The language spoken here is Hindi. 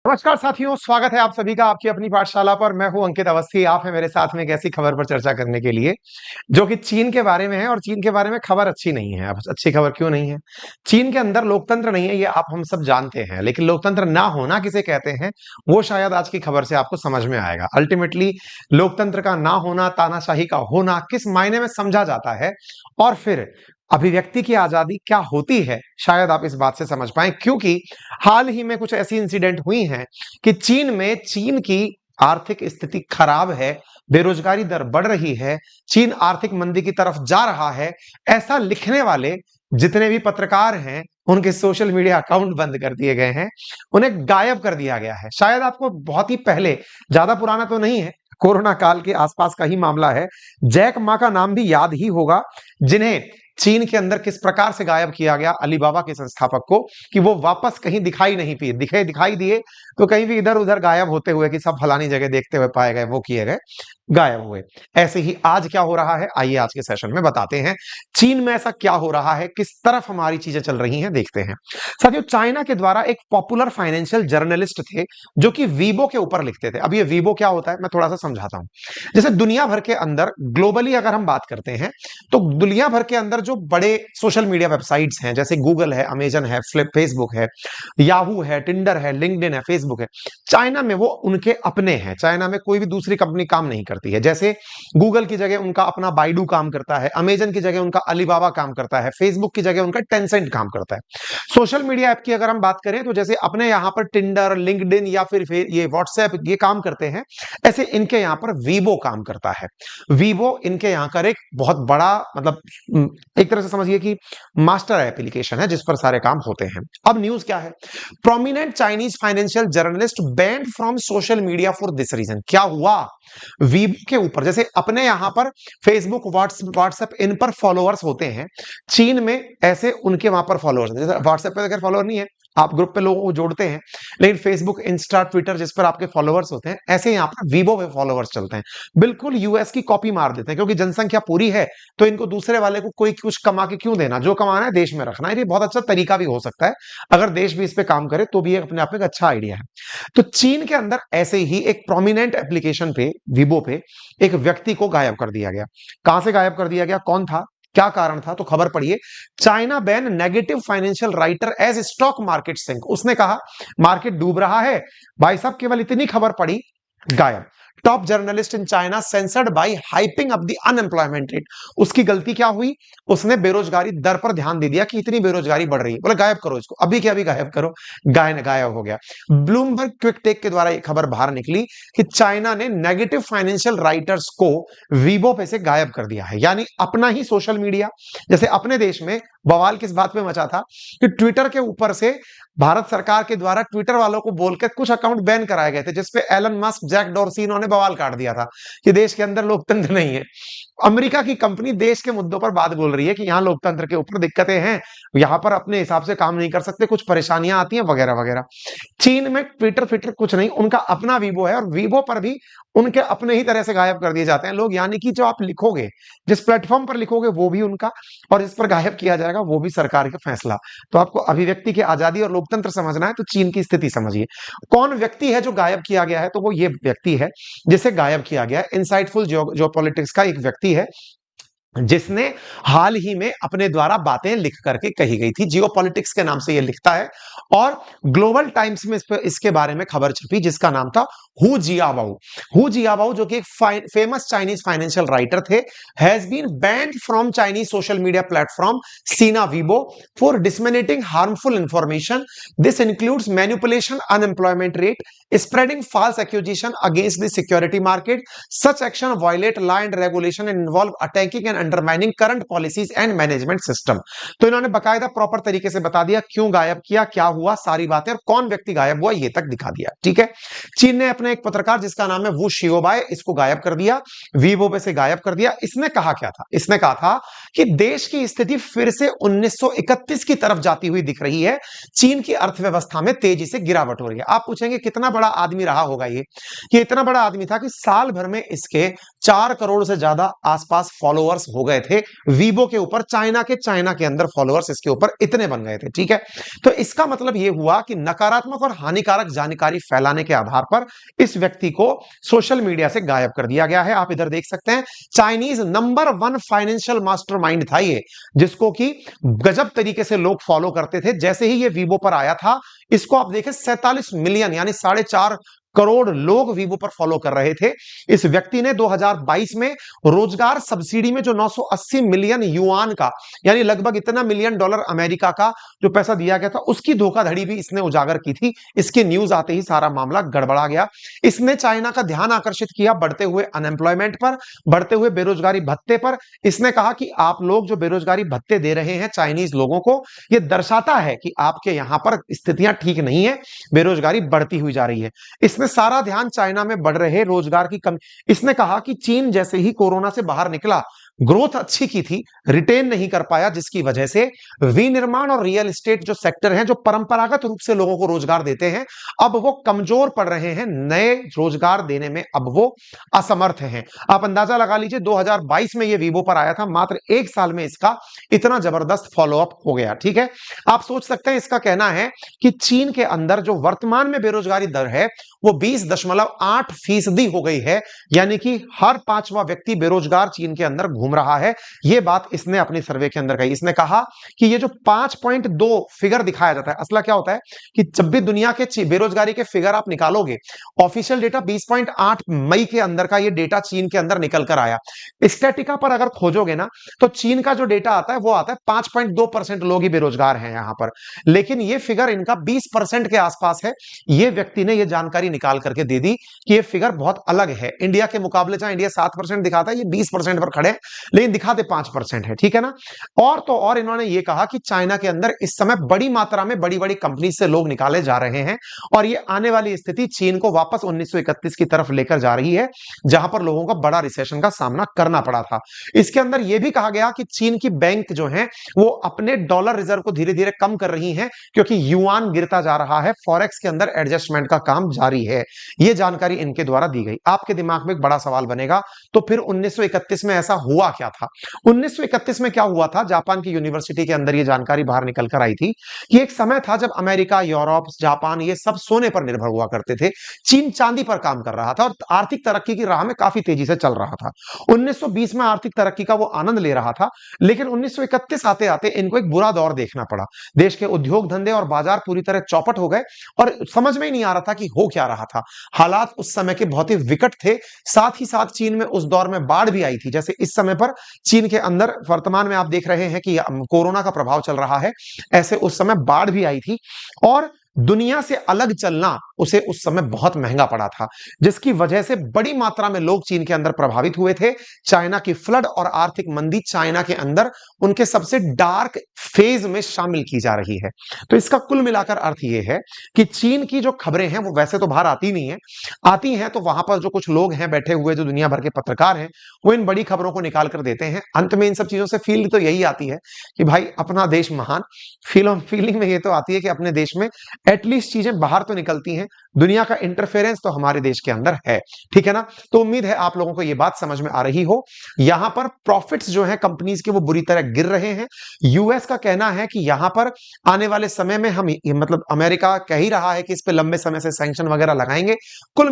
नमस्कार साथियों, स्वागत है आप सभी का आपकी अपनी पाठशाला पर। मैं हूं अंकित अवस्थी। आप हैं मेरे साथ में एक ऐसी खबर पर चर्चा करने के लिए जो कि चीन के बारे में है। और चीन के बारे में खबर अच्छी नहीं है। अब अच्छी खबर क्यों नहीं है? चीन के अंदर लोकतंत्र नहीं है, ये आप हम सब जानते हैं, लेकिन लोकतंत्र ना होना किसे कहते हैं वो शायद आज की खबर से आपको समझ में आएगा। अल्टीमेटली लोकतंत्र का ना होना, तानाशाही का होना किस मायने में समझा जाता है, और फिर अभिव्यक्ति की आजादी क्या होती है, शायद आप इस बात से समझ पाए। क्योंकि हाल ही में कुछ ऐसी इंसिडेंट हुई हैं कि चीन की आर्थिक स्थिति खराब है, बेरोजगारी दर बढ़ रही है, चीन आर्थिक मंदी की तरफ जा रहा है, ऐसा लिखने वाले जितने भी पत्रकार हैं उनके सोशल मीडिया अकाउंट बंद कर दिए गए हैं, उन्हें गायब कर दिया गया है। शायद आपको बहुत ही पहले, ज्यादा पुराना तो नहीं है, कोरोना काल के आसपास का ही मामला है, जैक मा का नाम भी याद ही होगा, जिन्हें चीन के अंदर किस प्रकार से गायब किया गया अलीबाबा के संस्थापक को, कि वो वापस कहीं दिखाई नहीं दिखाई दिए तो कहीं भी इधर उधर गायब होते हुए कि सब फलानी जगह देखते हुए पाए गए, वो किए गए, गायब हुए। ऐसे ही आज क्या हो रहा है, आइए आज के सेशन में बताते हैं। चीन में ऐसा क्या हो रहा है, किस तरफ हमारी चीजें चल रही हैं, देखते हैं। साथियों, चाइना के द्वारा एक पॉपुलर फाइनेंशियल जर्नलिस्ट थे जो कि वीबो के ऊपर लिखते थे। अब ये वीबो क्या होता है मैं थोड़ा सा समझाता हूं। जैसे दुनिया भर के अंदर ग्लोबली अगर हम बात करते हैं तो दुनिया भर के अंदर जो बड़े सोशल मीडिया वेबसाइट्स हैं, जैसे गूगल है, अमेजन है, फेसबुक है, याहू है, टिंडर है, लिंक्डइन है, फेसबुक है, चाइना में वो उनके अपने हैं। चाइना में कोई भी दूसरी कंपनी काम नहीं करती है। जैसे गूगल की जगह उनका अपना बाइडू काम करता है, अमेजन की जगह उनका अलीबाबा काम करता है, फेसबुक की जगह उनका टेंसेंट काम करता है। सोशल मीडिया ऐप की अगर हम बात करें तो जैसे अपने यहां पर टिंडर, लिंक्डइन या फिर ये व्हाट्सएप ये काम करते हैं, ऐसे इनके यहां पर वीबो काम करता है। वीबो इनके यहां का एक बहुत बड़ा, मतलब एक तरह से समझिए कि मास्टर एप्लीकेशन है जिस पर सारे काम होते हैं। अब न्यूज क्या है? Prominent Chinese financial journalist banned from social media for this reason. क्या हुआ? वीबो के ऊपर, जैसे अपने यहां पर फेसबुक, व्हाट्सएप इन पर फॉलोअर्स होते हैं, चीन में ऐसे उनके वहां पर फॉलोअर्स, जैसे व्हाट्सएप पे अगर फॉलोअर नहीं है, आप ग्रुप पे लोगों को जोड़ते हैं, लेकिन फेसबुक, इंस्टा, ट्विटर जिस पर आपके फॉलोअर्स होते हैं, ऐसे यहां पर वीबो पे फॉलोअर्स चलते हैं। बिल्कुल यूएस की कॉपी मार देते हैं, क्योंकि जनसंख्या पूरी है तो इनको दूसरे वाले को कोई कुछ कमा के क्यों देना, जो कमाना है देश में रखना है। ये बहुत अच्छा तरीका भी हो सकता है, अगर देश भी इस पे काम करे तो भी ये अपने आप में एक अच्छा आइडिया है। तो चीन के अंदर ऐसे ही एक प्रोमिनेंट एप्लीकेशन पे, वीबो पे, एक व्यक्ति को गायब कर दिया गया। कहां से गायब कर दिया गया, कौन था, क्या कारण था? तो खबर पढ़िए। China ban negative financial writer as stock market sink. उसने कहा मार्केट डूब रहा है, भाई साहब केवल इतनी खबर पड़ी, गायब। Top journalist in China censored by hyping up the unemployment rate. उसकी गलती क्या हुई? उसने बेरोजगारी दर पर ध्यान दे दिया कि इतनी बेरोजगारी बढ़ रही है, बोले गायब करो इसको, अभी के अभी गायब करो, गायब हो गया। ब्लूमबर्ग क्विक टेक के द्वारा यह खबर बाहर निकली कि चाइना ने नेगेटिव फाइनेंशियल राइटर्स को वीबो पे से गायब कर दिया है। यानी अपना ही सोशल मीडिया, जैसे अपने देश में बवाल किस बात पे मचा था कि ट्विटर के ऊपर से भारत सरकार के द्वारा ट्विटर वालों को बोलकर कुछ अकाउंट बैन कराए गए थे, जिसपे एलन मस्क, जैक डॉर्सी, इन्होंने बवाल काट दिया था कि देश के अंदर लोकतंत्र नहीं है। अमेरिका की कंपनी देश के मुद्दों पर बात बोल रही है कि यहां लोकतंत्र के ऊपर दिक्कतें हैं, यहां पर अपने हिसाब से काम नहीं कर सकते, कुछ परेशानियां आती हैं वगैरह वगैरह। चीन में ट्विटर फिटर कुछ नहीं, उनका अपना वीबो है, और वीबो पर भी उनके अपने ही तरह से गायब कर दिए जाते हैं लोग। यानी कि जो आप लिखोगे, जिस प्लेटफॉर्म पर लिखोगे वो भी उनका, और इस पर गायब किया जाएगा वो भी सरकार का फैसला। तो आपको अभिव्यक्ति की आजादी और लोकतंत्र समझना है तो चीन की स्थिति समझिए। कौन व्यक्ति है जो गायब किया गया है? तो वो ये व्यक्ति है जिसे गायब किया गया है। इनसाइटफुल जो पॉलिटिक्स का एक व्यक्ति है जिसने हाल ही में अपने द्वारा बातें लिख करके कही गई थी, जियो पॉलिटिक्स के नाम से ये लिखता है, और ग्लोबल टाइम्स में इसके बारे में खबर छपी जिसका नाम था हु जियाबाओ। हु जियाबाओ, जो कि एक फेमस चाइनीज फाइनेंशियल राइटर थे, has been banned from Chinese social media platform Sina Weibo for disseminating harmful information. This includes manipulation, unemployment rate, spreading false accusation against the security market. Such action violate law and regulation and involve attacking and undermining current policies and management system. तो इन्होंने बकायदा प्रॉपर तरीके से बता दिया क्यों गायब किया, क्या हुआ, सारी बातें, और कौन व्यक्ति गायब हुआ ये तक दिखा दिया। ठीक है। चीन ने अपने एक पत्रकार जिसका नाम है वू शियोबाई, इसको गायब कर दिया, वीबो पे से गायब कर दिया। इसने कहा क्या था? इसने कहा था कि देश की स्थिति फिर से 1931 की तरफ जाती हुई दिख रही है, चीन की अर्थव्यवस्था में तेजी से गिरावट हो रही है। आप पूछेंगे कितना बड़ा आदमी रहा होगा ये इतना बड़ा आदमी था कि साल भर में इसके 4 करोड़ से ज्यादा आसपास फॉलोअर्स हो गए थे वीबो के ऊपर, चाइना के अंदर फॉलोअर्स इसके ऊपर इतने बन गए थे। ठीक है, तो इसका मतलब यह हुआ कि नकारात्मक और हानिकारक जानकारी फैलाने के आधार पर इस व्यक्ति को सोशल मीडिया से गायब कर दिया गया है। आप इधर देख सकते हैं, चाइनीज नंबर 1 फाइनेंशियल मास्टरमाइंड था ये, जिसको कि गजब तरीके से लोग फॉलो करते थे। जैसे ही ये वीबो पर आया था, इसको आप देखें 47 मिलियन यानी 4.5 करोड़ लोग वीवो पर फॉलो कर रहे थे। इस व्यक्ति ने 2022 में रोजगार सब्सिडी में जो 980 मिलियन युआन का यानी लगभग इतना मिलियन डॉलर अमेरिका का जो पैसा दिया गया था, उसकी धोखाधड़ी भी इसने उजागर की थी। इसकी न्यूज आते ही सारा मामला गड़बड़ा गया। इसने चाइना का ध्यान आकर्षित किया बढ़ते हुए अनएम्प्लॉयमेंट पर, बढ़ते हुए बेरोजगारी भत्ते पर। इसने कहा कि आप लोग जो बेरोजगारी भत्ते दे रहे हैं चाइनीज लोगों को, यह दर्शाता है कि आपके यहां पर स्थितियां ठीक नहीं है, बेरोजगारी बढ़ती हुई जा रही है। इसने सारा ध्यान चाइना में बढ़ रहे रोजगार की कमी। इसने कहा कि चीन जैसे ही कोरोना से बाहर निकला, ग्रोथ अच्छी की थी, रिटेन नहीं कर पाया, जिसकी वजह से विनिर्माण और रियल एस्टेट जो सेक्टर हैं, जो परंपरागत रूप से लोगों को रोजगार देते हैं, अब वो कमजोर पड़ रहे हैं। नए रोजगार देने में अब वो असमर्थ हैं। आप अंदाजा लगा लीजिए, 2022 में ये वीवो पर आया था, मात्र 1 साल में इसका इतना जबरदस्त फॉलोअप हो गया। ठीक है, आप सोच सकते हैं, इसका कहना है कि चीन के अंदर जो वर्तमान में बेरोजगारी दर है वो 20.8% हो गई है, यानी कि हर 5वां व्यक्ति बेरोजगार चीन के अंदर घूम रहा है। यह बात इसने अपने सर्वे के अंदर कही। इसने कहा कि ये जो 5.2 फिगर दिखाया जाता है, असला क्या होता है कि जब भी दुनिया के बेरोजगारी के फिगर आप निकालोगे, ऑफिशियल डेटा 20.8 मई के अंदर का ये डेटा चीन के अंदर निकल कर आया। स्टैटिका पर अगर खोजोगे ना, तो चीन का जो डेटा आता है वो आता है 5.2% लोग ही बेरोजगार हैं यहां पर, लेकिन ये फिगर इनका 20% के आसपास है। ये व्यक्ति ने यह जानकारी निकाल करके दे दी कि ये फिगर बहुत अलग है इंडिया के मुकाबले। जहां इंडिया 7% दिखाता है, ये 20% पर खड़े हैं, लेकिन दिखाते 5% है। ठीक है ना, और तो और इन्होंने ये कहा कि चाइना के अंदर इस समय बड़ी मात्रा में बड़ी बड़ी कंपनी से लोग निकाले जा रहे हैं, और ये आने वाली स्थिति चीन को वापस 1931 की तरफ लेकर जा रही है, जहां पर लोगों का बड़ा रिसेशन का सामना करना पड़ा था। इसके अंदर यह भी कहा गया कि चीन की बैंक जो है वो अपने डॉलर रिजर्व को धीरे धीरे कम कर रही हैं, क्योंकि युआन गिरता जा रहा है, फॉरेक्स के अंदर एडजस्टमेंट का काम जारी है। यह जानकारी इनके द्वारा दी गई। आपके दिमाग में एक बड़ा सवाल बनेगा, तो फिर 1931 में ऐसा हुआ क्या था? 1931 में क्या हुआ था? जापान की यूनिवर्सिटी के अंदर यह जानकारी बाहर निकल कर आई थी कि एक समय था जब अमेरिका, यूरोप, जापान ये सब सोने पर निर्भर हुआ करते थे, चीन चांदी पर काम कर रहा था और आर्थिक तरक्की की राह में काफी तेजी से चल रहा था। 1920 में आर्थिक तरक्की का वो आनंद ले रहा था, लेकिन 1931 आते आते इनको एक बुरा दौर देखना पड़ा। देश के उद्योग धंधे और बाजार पूरी तरह चौपट हो गए और समझ में ही नहीं आ रहा था कि हो क्या रहा था। हालात उस समय के बहुत ही विकट थे। साथ ही साथ चीन में उस दौर में बाढ़ भी आई थी। जैसे इस समय पर चीन के अंदर वर्तमान में आप देख रहे हैं कि कोरोना का प्रभाव चल रहा है, ऐसे उस समय बाढ़ भी आई थी, और दुनिया से अलग चलना उसे उस समय बहुत महंगा पड़ा था, जिसकी वजह से बड़ी मात्रा में लोग चीन के अंदर प्रभावित हुए थे। चाइना की फ्लड और आर्थिक मंदी चाइना के अंदर उनके सबसे डार्क फेज में शामिल की जा रही है। तो इसका कुल मिलाकर अर्थ यह है कि चीन की जो खबरें हैं वो वैसे तो बाहर आती नहीं है, आती हैं तो वहां पर जो कुछ लोग हैं बैठे हुए, जो दुनिया भर के पत्रकार हैं, वो इन बड़ी खबरों को निकाल कर देते हैं। अंत में इन सब चीजों से फील तो यही आती है कि भाई अपना देश महान। फीलिंग में ये तो आती है कि अपने देश में एटलीस्ट चीजें बाहर तो निकलती हैं, दुनिया का इंटरफेरेंस तो हमारे देश के अंदर है। ठीक है ना, तो उम्मीद है आप लोगों को यह बात समझ में आ रही हो। यहां पर प्रॉफिट्स जो है कंपनीज के वो बुरी तरह गिर रहे हैं। यूएस का कहना है कि यहां पर आने वाले समय में हम मतलब अमेरिका कह ही रहा है कि इस पे लंबे समय से सैंक्शन वगैरह लगाएंगे। कुल